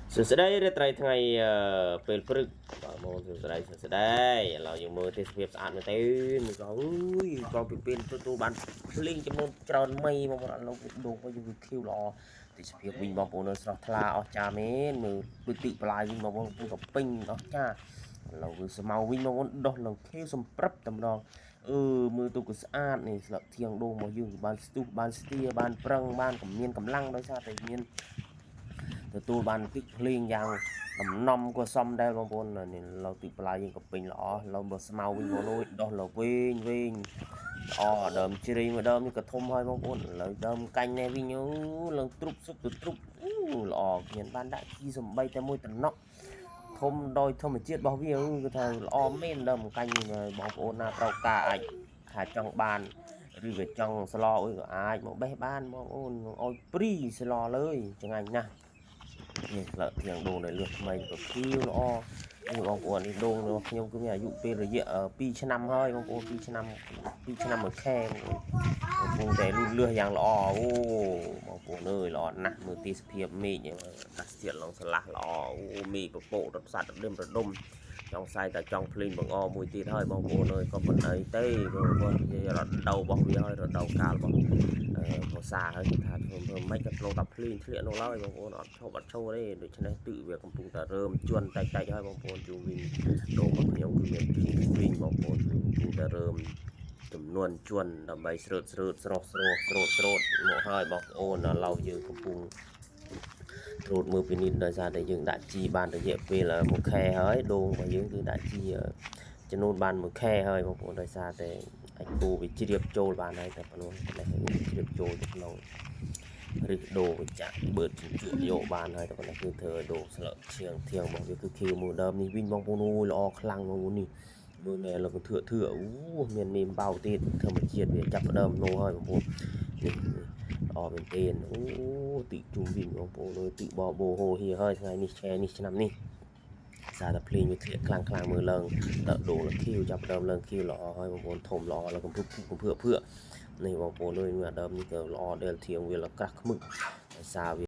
Sự đây rất là ngàyពេលព្រឹកបងប្អូនសួស្ដីឥឡូវយើងមើលទេសភាពស្អាតមែនទេមើលក៏អើយក៏ពីពេលទទួលបានភ្លៀងចំនួនច្រើនមីបងប្អូនឥឡូវដងមកយើងខៀវល្អទេសភាពវិញបងប្អូននៅស្រស់ថ្លាអស្ចារ្យមែនមើលដូចទីបន្លាយវិញបងប្អូនក៏ពេញអស្ចារ្យឥឡូវគឺស្មៅវិញបងប្អូនដោះឡើងខៀវសំព្រឹបតែម្ដងមើលទៅក៏ស្អាតនេះស្លឹកធៀងដងរបស់យើងបានស្ទុះបានស្ទាបានប្រឹងបានមានកម្លាំងដោយសារតែមានទទួលបានទឹកភ្លៀងយ៉ាងដំណំក៏សមដែរបងប្អូននេះឡូវទឹកបន្លាយយើងក៏ពេញល្អឡូវបើស្មៅវិញបងប្អូនដោះឡូវវិញល្អដើមជ្រៃមួយដើមនេះក៏ធំហើយបងប្អូនឥឡូវដើមកាញ់នេះវិញឡើងទ្រុបសុបទៅទ្រុបល្អគ្មានបានដាក់ជីសំបីតែមួយតំណក់ធំដោយធម្មជាតិរបស់វាគឺថាល្អមែនដើមកាញ់បងប្អូនណាត្រូវការអាចថាចង់បានឬក៏ចង់ស្លោអីក៏អាចមកបេះបានបងប្អូនឲ្យព្រីស្លោលើយចងាញ់ណាស់នេះផ្លើកធៀងដូងដែលលឺថ្មីក៏ភីវល្អនេះបងប្អូននេះដូងរបស់ខ្ញុំគឺមានអាយុពេលរយៈ2ឆ្នាំហើយបងប្អូន2ឆ្នាំមួយខែបងប្អូនតែលឺយ៉ាងល្អបងប្អូនអើយល្អណាស់មើលទេសភាពមេឃអាកាសធាតុឡងស្រឡះល្អមេឃពពករត់សាត់រឹមរដុំចង់សាយតែចង់ភ្លេងបង្អមួយទៀតហើយបងប្អូនអើយក៏ប៉ុន្តែទេបងប្អូននិយាយរដូវរបស់វាហើយរដូវកាលរបស់ភាសាហើយថាធ្វើមិនក៏ចូលដល់ភ្លេងធ្លាក់នោះឡើយបងប្អូនអត់ឈប់អត់ឈរទេដូច្នេះទិវាកំពុងតែរើមជន់តែចហើយបងប្អូនជុំវិញដូងរបស់ខ្ញុំគឺមានវិញបងប្អូនកំពុងតែរើមចំនួនជន់ដើម្បីស្រោតស្រស់មកហើយបងប្អូនឥឡូវយើងកំពុងត្រួតមើលពីនេះដោយសារតែយើងដាក់ជីបានរយៈពេល1ខែហើយដូងរបស់យើងគឺដាក់ជីចំនួនបាន1ខែហើយបងប្អូនដោយសារតែអាចគូវាជ្រាបចូលបានហើយតែប៉ុណ្ណោះតែជ្រាបចូលទៅក្នុងឬដូរចាក់បឺតជញ្ជក់យកបានហើយតែប៉ុណ្ណោះគឺធ្វើឲ្យដូរស្លឹកធៀងរបស់វាគឺខៀវមួយដើមនេះវិញបងប្អូនអូយល្អខ្លាំងបងប្អូននេះមើលមែនលោកធឿមានមីមបៅទៀតធម្មជាតិវាចាប់ដើមនោះហើយបងប្អូននេះល្អមែនទេទីជុំវិញបងប្អូនអើយទីបបោហូហៀហើយថ្ងៃនេះឆែនេះឆ្នាំនេះសារតែភ្លេងវាធ្លាក់ខ្លាំងមើលឡើងតដូងលខៀវចាប់ដើមឡើងខៀវល្អហើយបងប្អូនធំល្អឡើងកំភឹកនេះបងប្អូនអើយមើលដើមនេះក៏ល្អដែលធៀងវាលក្រាស់ខ្មឹកដោយសារ